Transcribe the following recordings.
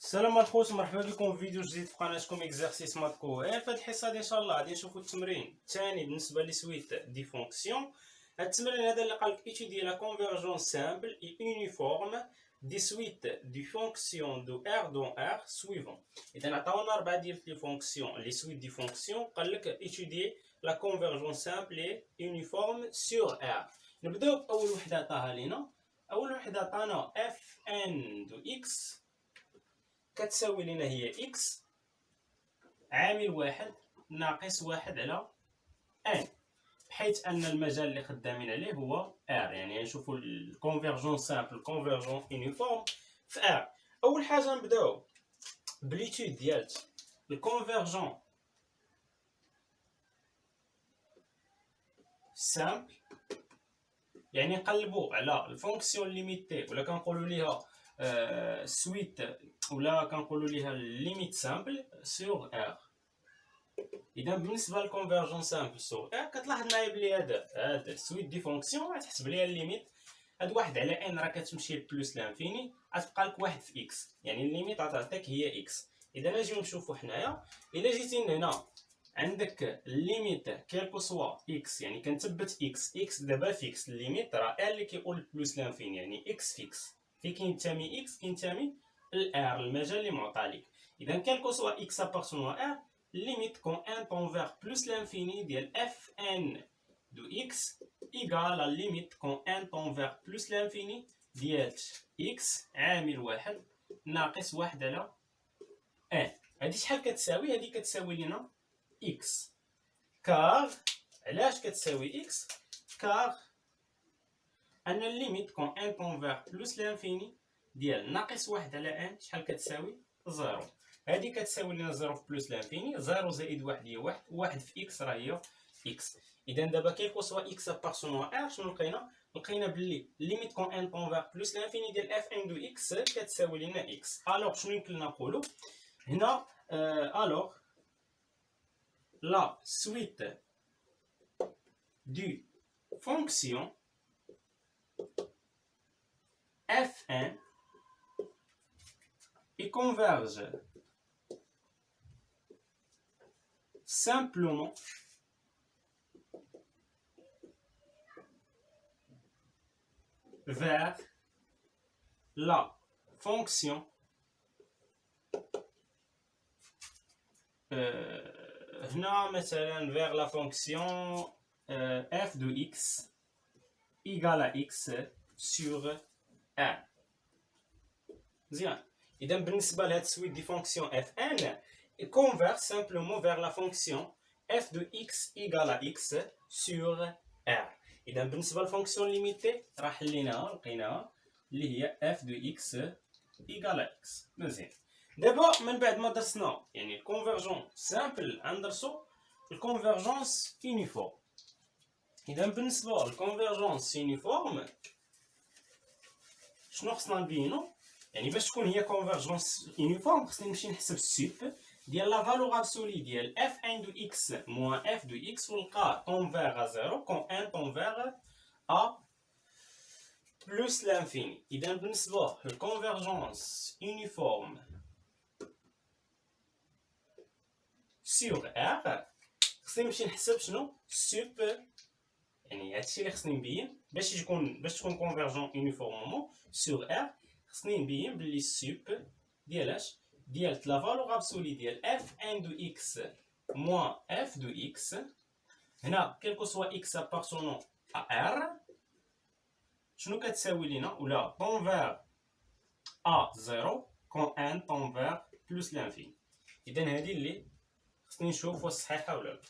السلام الخوت، مرحبا بكم في فيديو جديد في قناتكم اكزرسيس مات كو. في هذه الحصه دي ان شاء الله غادي نشوفوا التمرين الثاني بالنسبه لسويت دي فونكسيون. هذا التمرين هذا اللي قال لك ايتيدي لا كونفيرجونس سامبل اي يونيفورم دي سويت دي فونكسيون دو ار دون ار سويفون. اذا عطاونا 4 ديال لي فونكسيون لي سويت دي فونكسيون، قال لك ايتيدي لا كونفيرجونس سامبل اي يونيفورم سور ار. نبداو باول وحده عطاها لينا. اول وحده عطانا اف ان دو اكس كتساوي لنا هي إكس عامل واحد ناقص واحد على ان، بحيث أن المجال اللي خدامين عليه هو ار. يعني نشوفو الكونفيرجون سامبل الكونفيرجون يونيفورم في ار. أول حاجة نبداو بليتود ديالت الكونفيرجون سامبل، يعني نقلبو على الفونكسيون ليميتي ولا كنقولو ليها سويت ولا كنقولوا ليها ليميت سامبل سور ار. اذا بالنسبه للكونفيرجون سامبل سور ار كتلاحظ معايا بلي هاد سويت دي فونكسيون غتحسب ليها الليميت. هاد واحد على ان راه كتمشي لبلوس لانفيني، غتبقى لك واحد في اكس، يعني الليميت غتعطيك هي اكس. اذا نجيو نشوفوا حنايا الا جيتي هنا عندك الليميت كيلكو سوا اكس، يعني كنثبت اكس دابا فيكس. الليميت راه ال اللي كيقول بلوس لانفيني، يعني اكس فيكس في كينتمي اكس كينتمي الار المجال اللي معطى لك. اذا كيلكو سوا اكس ابارتون ار ليميت كون ان طون بلوس لانفيني ديال اف ان دو اكس ايكال لا ليميت كون ان طون بلوس لانفيني ديال اكس عامل واحد ناقص واحد على ان. هادي شحال كتساوي؟ هادي كتساوي لنا اكس كار. علاش كتساوي اكس؟ كار ان الليميت كون ان طون بلوس لانفيني ديال ناقص واحد على ان شحال كتساوي؟ زيرو. هادي كتساوي لنا زيرو في بلوس لانفيني، زيرو زائد واحد هي واحد، واحد في اكس راه هي اكس. اذا دابا كيلكو سوا اكس ابارتون ار شنو لقينا بلي ليميت كون ان طون بلوس لانفيني ديال اف ان دو اكس كتساوي لنا اكس. الوغ شنو يمكن نقولو هنا؟ الوغ la suite du fonction Fn et converge simplement vers la fonction هنا مثلا vers la fonction f de x égale à x sur r. مزيان. اذا بالنسبه لهاد السويت دي فونكسيون اف ان converge simplement vers la fonction f de x égale à x sur r. اذا بالنسبه للفونكسيون ليميتي راه حليناها لقيناها اللي هي f de x égale à x. مزيان. دابا من بعد ما درسنا يعني الكونفيرجون سامبل غندرسو الكونفيرجونس يونيفورم. اذا بالنسبه للكونفيرجونس يونيفورم شنو خصنا نبينو؟ يعني باش تكون هي كونفيرجونس يونيفورم خصني نمشي نحسب السوب ديال لا فالور ابسولي ديال اف ان دو اكس موان اف دو اكس ونلقى طونفير ا زيرو كون ان طونفير ا بلوس لانفيني. اذا بالنسبه للكونفيرجونس يونيفورم سور ار خصني نمشي نحسب شنو سوب، يعني هادشي اللي خصني نبين باش تكون كونفيرجون يونيفورمومون سور ار. خصني نبين بلي السوب ديالاش ديال لا فالور ابسولي ديال اف ان دو اكس موان اف دو اكس هنا كيلكو سوا اكس ابارتونون ا ار شنو كتساوي لينا؟ ولا طونفير ا زيرو كون ان طونفير بلوس لانفيني. اذا هادي اللي خصني نشوف واش صحيحه ولا لا.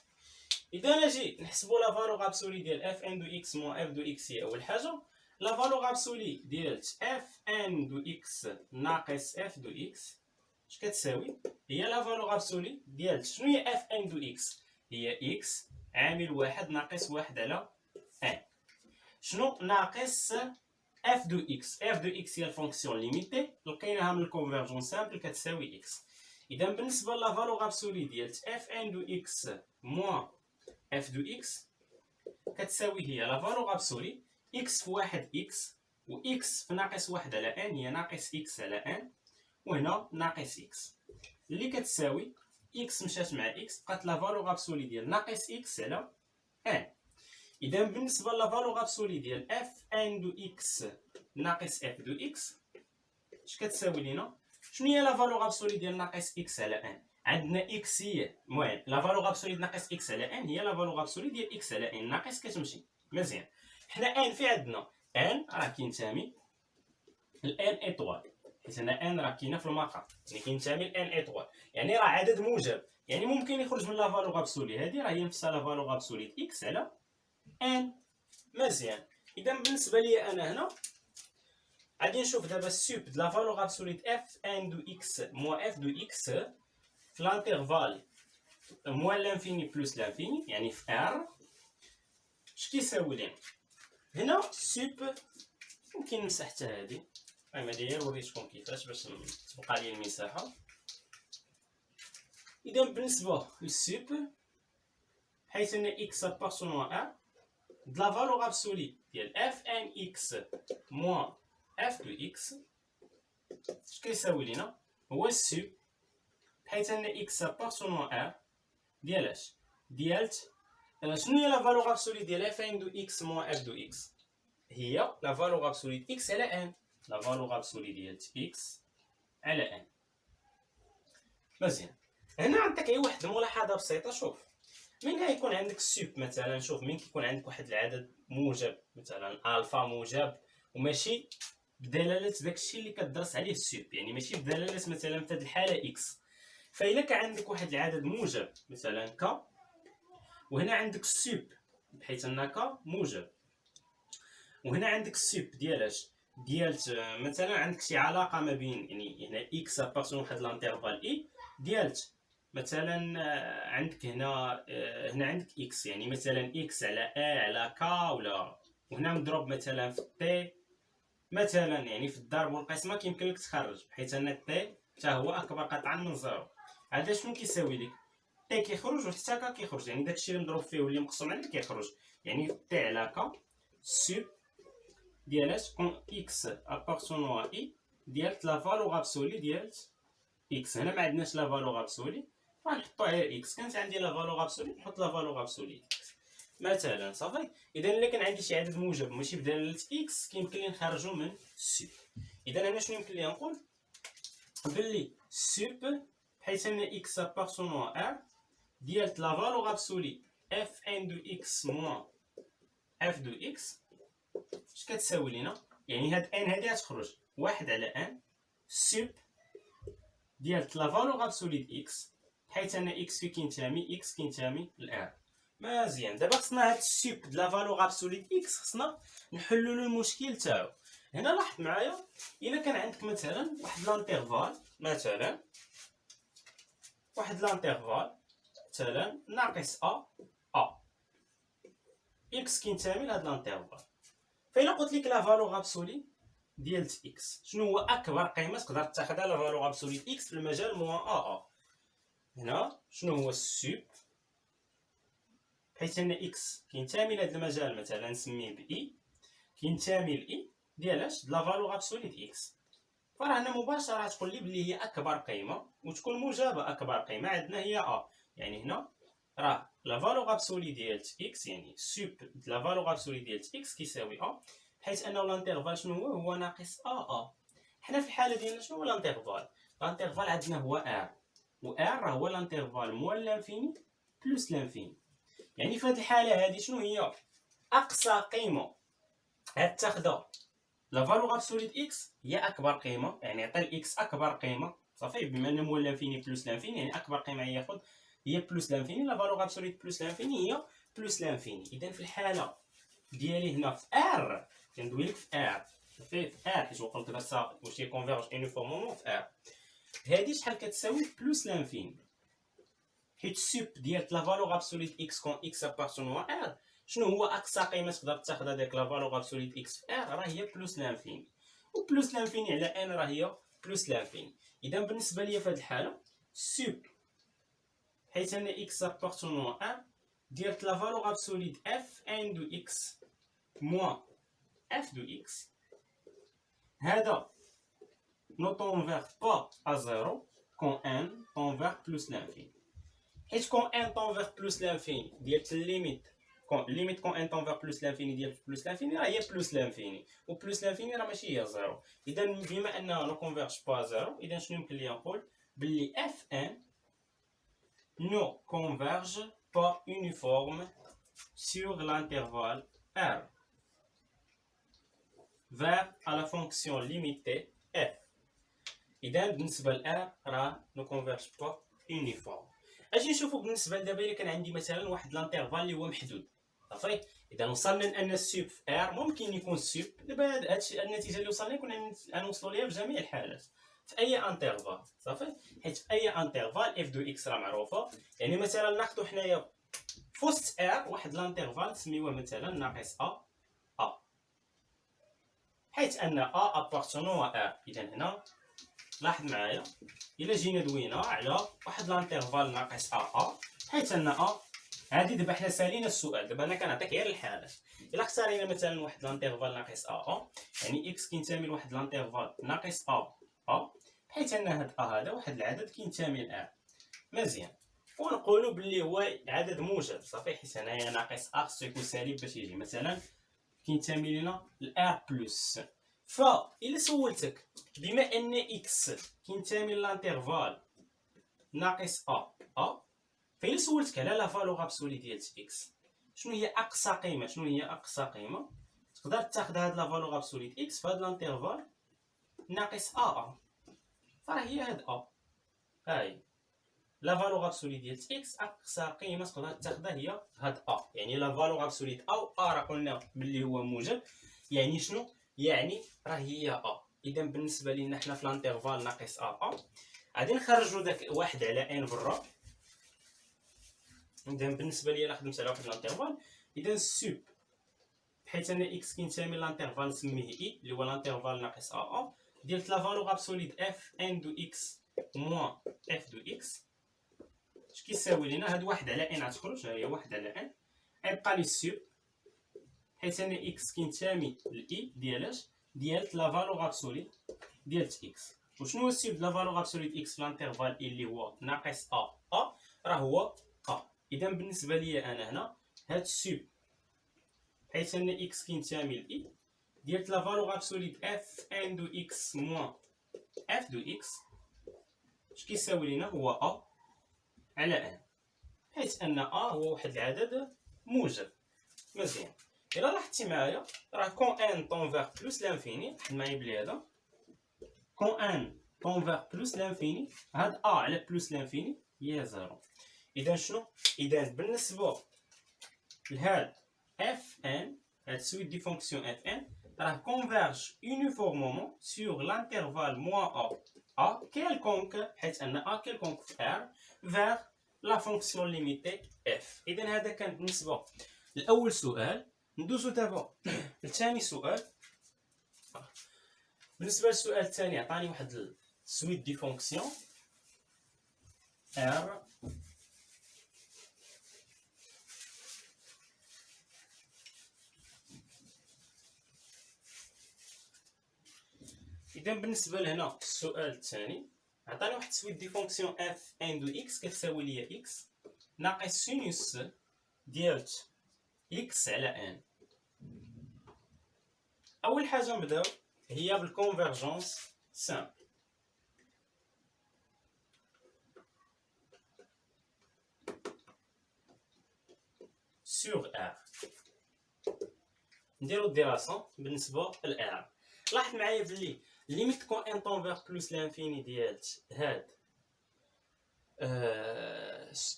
اذا نجي نحسبوا لا فالور ابسولي ديال اف ان دو اكس موان اف دو اكس هي اول حاجه. لا فالور ابسولي ديال اف ان دو اكس ناقص اف دو اكس اش كتساوي؟ هي لا فالور ابسولي ديال شنو هي اف ان دو اكس؟ هي اكس عامل واحد ناقص واحد على ان. شنو ناقص اف دو اكس؟ اف دو اكس هي الفونكسيون ليميتي لقيناها من الكونفيرجون سامبل كتساوي اكس. اذا بالنسبه لا فالور ابسولي ديال اف ان دو اكس موان اف دو اكس كتساوي هي لا فالور ابسولي اكس في واحد اكس و اكس في ناقص واحد على ان هي ناقص اكس على ان وهنا ناقص اكس اللي كتساوي اكس مشات مع اكس بقات لا فالور ابسولي ديال ناقص اكس على ان. اذا بالنسبه لا فالور ابسولي ديال اف ان دو اكس ناقص اف دو اكس اش كتساوي لينا؟ شنو هي لا فالور ابسولي ديال ناقص اكس على ان؟ عندنا اكس هي المهم لا فالور ابسولي ناقص اكس على ان هي لا فالور ابسولي ديال اكس على ان ناقص كتمشي مزيان. حنا ان في عندنا ان راه كينتمي الان ايطوال حيت هنا ان راه كاينه في المقام يعني كينتمي الان ايطوال يعني راه عدد موجب يعني ممكن يخرج من لا فالور ابسولي هذه راه هي نفسها لا فالور ابسولي اكس على ان. مزيان. اذا بالنسبه لي انا هنا غادي نشوف دابا السوب د لا فالور ابسوليت اف ان دو اكس موا اف دو اكس في لانترفال موان لانفيني بلس لانفيني يعني في ار. اش كيساوي لينا هنا سوب؟ ممكن نمسح حتى هادي المهم هادي هي وريتكم كيفاش باش تبقى لي المساحه. اذا بالنسبه للسوب حيث ان اكس ابارتونون ا د لا فالور ابسولي ديال اف ان اكس موان اف دو اكس اش كيساوي لينا هو السوب حيث ان اكس ابارتونون ا ديال اش ديالت شنو هي لا فالور ابسولي ديال اف ان دو اكس موان اف دو اكس؟ هي لا فالور ابسولي اكس على ان لا فالور ابسولي ديال اكس على ان. مزيان. هنا عندك غير واحد الملاحظه بسيطه. شوف من غيكون عندك السوب مثلا شوف من كيكون عندك واحد العدد موجب مثلا الفا موجب وماشي بدلاله داكشي اللي كدرس عليه السوب يعني ماشي بدلاله مثلا في هذه الحاله اكس. فإلا كان عندك واحد العدد موجب مثلا ك وهنا عندك السوب بحيث ان ك موجب وهنا عندك السوب ديالاش ديالت مثلا عندك شي علاقه ما بين يعني هنا اكس ابارتون واحد لانترفال اي ديالت مثلا عندك هنا عندك اكس يعني مثلا اكس على ا على كا ولا وهنا مضروب مثلا في تي مثلا يعني في الضرب والقسمه كيمكن لك تخرج بحيث ان تي حتى هو اكبر قطعا من زيرو. هذا شنو كيساوي لك؟ تي كيخرج وحتى كا كيخرج يعني داكشي اللي مضروب فيه واللي مقسوم عليه كيخرج يعني تي على كا سوب ديالاش كون اكس ابارتونون ا اي ديالت لا فالور ابسولي ديالت اكس. هنا ما عندناش لا فالور ابسولي غنحطو غير اكس. كانت عندي لا فالور ابسولي نحط لا فالور ابسولي اكس مثلا صافي. اذا الا كان عندي شي عدد موجب ماشي بدلاله اكس كيمكن لي نخرجو من السوب. اذا انا شنو يمكن لي نقول بلي السوب حيث ان اكس ابارتونون ا ديالت لا فالور ابسولي اف ان دو اكس موان اف دو اكس اش كتساوي لينا؟ يعني هاد ان هادي غتخرج واحد على ان سوب ديالت لا فالور ابسولي اكس حيث ان اكس في كينتمي اكس كينتمي لار. مزيان. دابا خصنا هاد السوب د لا فالور ابسولي اكس خصنا نحلو له المشكل تاعو. هنا لاحظ معايا الا كان عندك مثلا واحد لانترفال مثلا مثلا ناقص ا اكس كينتمي لهاد لانترفال. فإلا قلت لك لا فالور ابسولي ديالت اكس شنو هو اكبر قيمه تقدر تاخذها لا فالور ابسولي اكس في المجال موان ا هنا شنو هو السوب حيث ان اكس كينتمي لهذا المجال مثلا نسميه ب اي كينتمي لاي ديالاش لا فالور ابسولي اكس. فراه هنا مباشره تقول لي بلي هي اكبر قيمه وتكون موجبه. اكبر قيمه عندنا هي ا يعني هنا راه لا فالور ابسولي ديالت اكس يعني سوب لا فالور ابسولي ديالت اكس كيساوي ا حيث انه لانترفال شنو هو ناقص ا. حنا في الحاله ديالنا شنو هو لانترفال؟ لانترفال عندنا هو ار و ار راه هو لانترفال موان لانفيني بلس لانفيني. يعني في هذه الحاله هذه شنو هي اقصى قيمه غتاخذها لا فالور ابسوليت اكس هي اكبر قيمه يعني عطي الاكس اكبر قيمه صافي بما انه موان لانفيني بلس لانفيني يعني اكبر قيمه ياخذ هي بلس لانفيني. لا فالور ابسوليت بلس لانفيني هي بلس لانفيني. اذا في الحاله ديالي هنا في ار كندوي لك في ار صافي في ار حيت وقلت دابا سا واش كونفيرج يونيفورمومون في ار هادي شحال كتساوي بلس لانفيني حيت السوب ديال لا فالور ابسوليت اكس كون اكس ابارتونون ار شنو هو اقصى قيمه تقدر تاخذ هذاك لا فالور ابسوليت اكس في ار راه هي بلس لانفيني وبلس لانفيني على ان راه هي بلس لانفيني. اذا بالنسبه ليا في هذه الحاله السوب حيت ان اكس ابارتونون ار ديالت لا فالور ابسوليت اف ان دو اكس موان اف دو اكس هذا ne tend pas à 0 quand n tend vers plus l'infini. حيت quand n tend vers plus l'infini ديال الليميت quand n tend vers plus l'infini ديال plus l'infini راه هي plus l'infini و plus l'infini راه ماشي هي 0. اذا بما انها ne converge pas à 0 اذا شنو يمكن لي نقول بلي fn ne converge pas uniforme sur l'intervalle R vers à la fonction limitée f. إذا بالنسبة ل R راه ne converge pas uniforme. اجي نشوفو بالنسبة لدابا إلا كان عندي مثلا واحد لانترفال اللي هو محدود صافي. إذا وصلنا لأن السوب في R ممكن يكون السوب دابا هادشي النتيجة اللي وصلنا كنا غنوصلو ليها في جميع الحالات في أي انترفال صافي. حيت في أي انترفال اف دو اكس راه معروفة. يعني مثلا ناخدو حنايا في وسط R واحد لانترفال نسميوه مثلا ناقص أ حيث أن أ أبارتونون à R. إذا هنا لاحظ معايا إلا جينا دوينا على واحد لانترفال ناقص أ حيث أن أ هادي دابا حنا سالينا السؤال. دابا أنا كنعطيك غير الحالات. إلا اختارينا مثلا واحد لانترفال ناقص أ يعني إكس كينتمي لواحد لانترفال ناقص أ بحيث أن هاد أ هذا واحد العدد كينتمي ل R مزيان ونقولوا بلي هو عدد موجب صافي. حيت هنايا ناقص أ خصو يكون سالب باش يجي مثلا كينتمي لنا ل R بلس. فإلا سولتك بما أن إكس كينتمي للانترفال ناقص أ فإلا سولتك على لا فالور ابسولي ديال إكس شنو هي أقصى قيمة تقدر تاخد هاد لا فالور ابسولي إكس في هاد لانترفال ناقص أ فراه هي هاد أ. هاهي لا فالور ابسولي ديال إكس أقصى قيمة تقدر تاخدها هي هاد أ. يعني لا فالور ابسولي أو أ راه قلنا بلي هو موجب. يعني شنو؟ يعني راه هي أ. إذا بالنسبة لينا حنا في لانترفال ناقص أ غادي نخرجو داك واحد على ان برا. إذا بالنسبة ليا إلا خدمت على واحد لانترفال إذا السوب بحيث أن إكس كينتمي لانترفال نسميه إي اللي هو لانترفال ناقص أ ديال لا فالور ابسولي اف ان دو إكس موان اف دو إكس اش كيساوي لينا هاد واحد على ان غتخرج. ها هي واحد على ان غيبقى لي السوب حيت أن إكس كينتمي لإي ديالاش ديال لا فالور ابسولي ديال إكس. وشنو هو السوب لا فالور ابسولي إكس في لانترفال إي اللي هو ناقص أ راه هو أ. إذا بالنسبة ليا أنا هنا هاد السوب حيت أن إكس كينتمي لإي ديال لا فالور ابسولي اف ان دو إكس موان اف دو إكس اش كيساوي لينا هو أ على ان حيت أن أ هو واحد العدد موجب مزيان. إلا لاحظتي معايا راه كون ان طون فيغ بلوس لانفيني واحد معايا بلي هذا كون ان طون فيغ بلوس لانفيني هاد ا على بلوس لانفيني هي زيرو. إذا شنو؟ إذا بالنسبة لهاد اف ان هاد سويت دي فونكسيون اف ان راه كونفيرج يونيفورمومون سور لانترفال موان ا كيلكونك حيت أن ا كيلكونك في ار فيغ لا فونكسيون ليميتي اف. إذا هذا كان بالنسبة لأول سؤال. ندوزو دابا لثاني سؤال. بالنسبة للسؤال الثاني عطاني واحد سويت دي فونكسيون ار إذا بالنسبة لهنا السؤال الثاني عطاني واحد سويت دي فونكسيون اف ان دو اكس كتساوي ليا اكس ناقص سينوس ديال اكس على ان. أول حاجة نبداو هي بالكونفرجونس سامبل. سور ار نديرو الدراسة بالنسبة ل ار. لاحظ معايا بلي ليميت كون ان طون فيغ بلوس لانفيني ديال هاد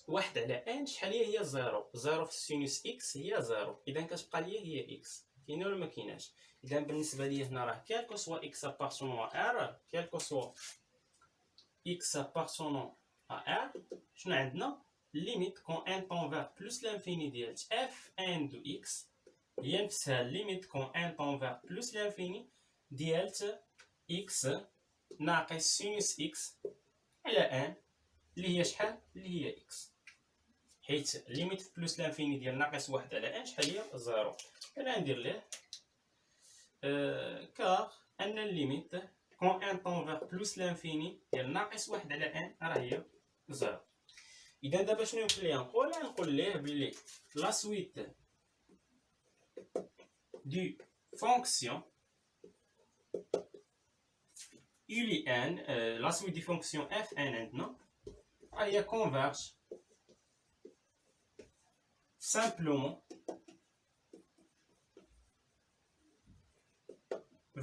واحد على ان شحال هي زيرو. زيرو في السينوس اكس هي زيرو. إذا كتبقى ليا هي اكس. كاينه ولا ما كايناش؟ إذا بالنسبة ليا هنا راه كالكو سوا اكس ابارتونون ار كالكو سوا اكس ابارتونون ار شنو عندنا؟ ليميت كون ان طون فيغ بلوس لانفيني ديال اف ان دو اكس هي نفسها ليميت كون ان طون فيغ بلوس لانفيني ديال اكس ناقص سينوس اكس على ان اللي هي شحال؟ اللي هي اكس. حيت ليميت بلوس لانفيني ديال ناقص واحد على ان شحال هي؟ زيرو. انا ندير ليه كار ان الليميت كون ان طون فيغ بلوس لانفيني ديال ناقص واحد على ان راه هي زيرو. اذا دابا شنو يمكن ليا نقول ليه بلي لا سويت دو فونكسيون يولي ان لا سويت دي فونكسيون اف ان عندنا هي كونفيرج simplement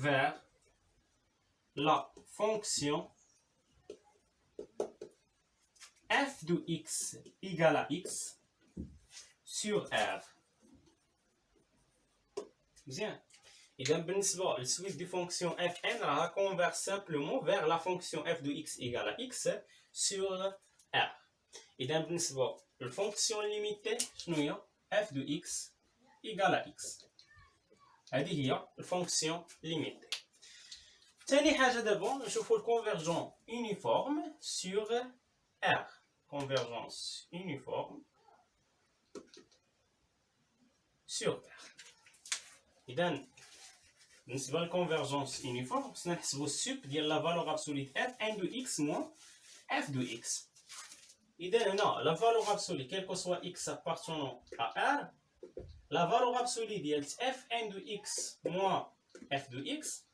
vers la fonction f de x égale à x sur R. Bien. إذا بالنسبة للسويت دي فونكسيون f n راها converge simplement vers la fonction f de x égale à x sur R. إذا بالنسبة للفونكسيون ليميتي شنو هي f de x égale à x. هذه هي الفونكسيون ليميتي. ثاني حاجة دابا نشوفو الكونفيرجون يونيفورم sur R. Convergence uniforme sur R. إذا بالنسبة للكونفيرجونس يونيفورم خصنا نحسبو السوب ديال لا فالور ابسوليت اف ان دو اكس موان اف دو اكس. إذا هنا لا فالور ابسولي كيلكو سوا اكس ابارتونون ا ار لا فالور ابسولي ديال اف ان دو اكس موان اف دو اكس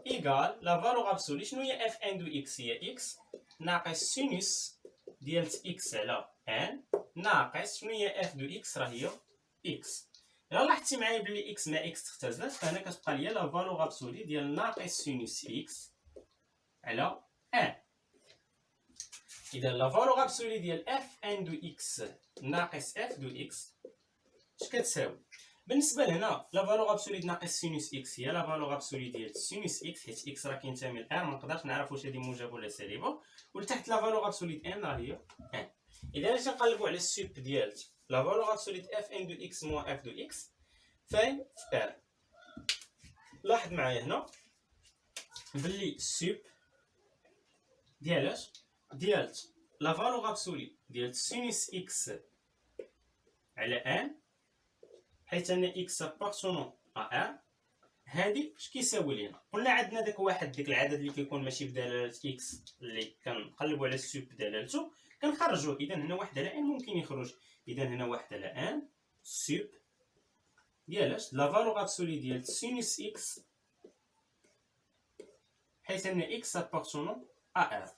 ايكال لا فالور ابسولي شنو هي اف ان دو اكس هي اكس ناقص سينوس ديال اكس على ان ناقص شنو هي اف دو اكس راه هي اكس. الا لاحظتي معايا بلي اكس مع اكس تختزلت فهنا كتبقى ليا لا فالور ابسولي ديال ناقص سينوس اكس على ان. اذا لا فالور ابسولي ديال اف ان دو اكس ناقص اف دو اكس اش كتساوي؟ بالنسبه لهنا لا فالور ابسولي ديال ناقص سينوس اكس هي لا فالور ابسولي ديال سينوس اكس حيت اكس راه كينتمي ل ار ما نقدرش نعرف واش هادي موجب ولا سالبه، ولتحت لا فالور ابسولي ان راه هي ان. اذا اش نقلبوا على السوب ديال لا فالور ابسولي اف ان دو اكس موان اف دو اكس فين في ار. لاحظ معايا هنا بلي السوب ديال لا فالور ابسولي ديال سينوس اكس على ان حيت ان اكس ابارتونون ا ار هادي اش كيساوي لينا؟ قلنا عندنا داك واحد ديك العدد اللي كيكون ماشي بدلاله اكس اللي كنقلبوا على السوب بدلالته كنخرجوه. اذا هنا واحد على ان ممكن يخرج. اذا هنا واحد على ان سوب ديال لا فالور ابسولي ديال سينوس اكس حيت ان اكس ابارتونون ا ار.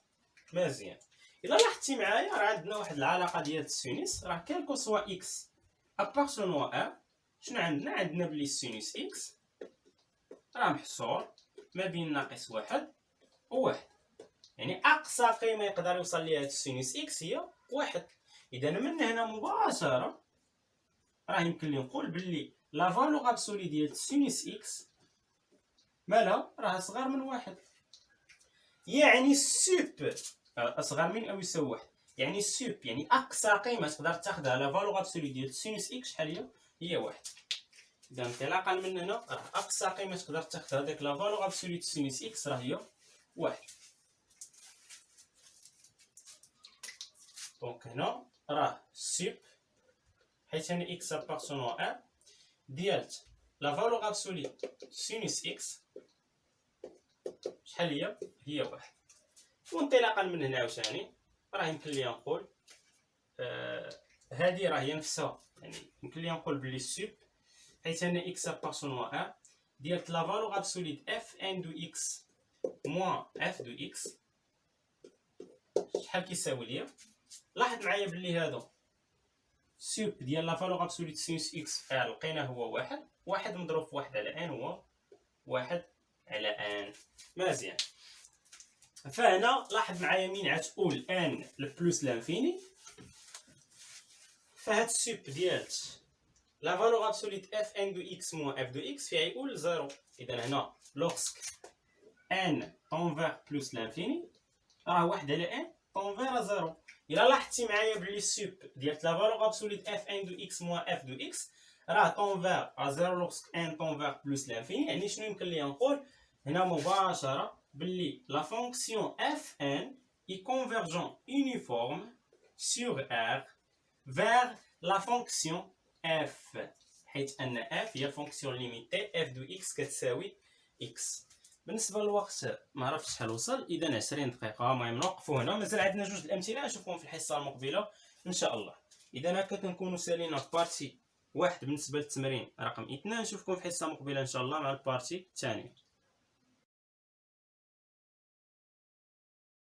مزيان. الا لاحظتي معايا راه عندنا واحد العلاقه ديال السينوس راه كالكو سوا اكس ابارتونون ا شنو عندنا بلي السينوس اكس راه محصور ما بين ناقص واحد وواحد، يعني اقصى قيمه يقدر يوصل ليها السينوس اكس هي واحد. اذا من هنا مباشره راه يمكن لي نقول بلي لا فالور ابسولي ديال السينوس اكس مالها راه اصغر من واحد، يعني السوب اصغر من او يساوي واحد، يعني السوب يعني اقصى قيمه تقدر تاخذها لا فالور ابسولي ديال السينوس اكس شحال هي واحد. اذا انطلاقا من هنا راه اقصى قيمه تقدر تاخذها ديك لا فالور ابسولي سينوس اكس راه هي واحد. دونك هنا راه سوب حيت هنا اكس ابارتونون ان ديال لا فالور ابسولي سينوس اكس شحال هي واحد. وانطلاقا من هنا عاوتاني راه يمكن لي نقول هذه راه هي نفسها، يعني يمكن لي نقول بلي السوب حيت انا اكس ابارتونون ان ديال لا فالور ابسولي اف ان دو اكس موان اف دو اكس شحال كيساوي ليا. لاحظ معايا بلي هذا سوب ديال لا فالور ابسولي سينوس اكس لقيناه هو واحد مضروب في واحد على ان هو واحد على ان. مزيان. فهنا لاحظ معايا مين غتقول ان لبلوس لانفيني فهاد السوب ديال لا فالور ابسوليت اف ان دو اكس موان اف دو اكس فيها يقول زيرو. اذا هنا لوغسك ان طون فيغ بلوس لانفيني راه واحد على ان طون فيغ زيرو. الا لاحظتي معايا بلي السوب ديال لا فالور ابسوليت اف ان دو اكس موان اف دو اكس راه طون فيغ راه زيرو لوغسك ان طون فيغ بلوس لانفيني، يعني شنو يمكن ليا نقول هنا مباشره بلي لا فونكسيون اف ان اي كونفيرجون يونيفورم sur R vers la fonction f حيت ان f هي فونكسيون ليميتي f دو x كتساوي x. بالنسبه للوقت ما عرفتش شحال وصل، اذا 20 دقيقه. المهم نوقفوا هنا، مازال عندنا جوج الامثله نشوفهم في الحصه المقبله ان شاء الله. اذا هكا كنكونوا سالينا في بارتي واحد بالنسبه للتمرين رقم 2. نشوفكم في الحصه المقبله ان شاء الله مع البارتي الثانيه.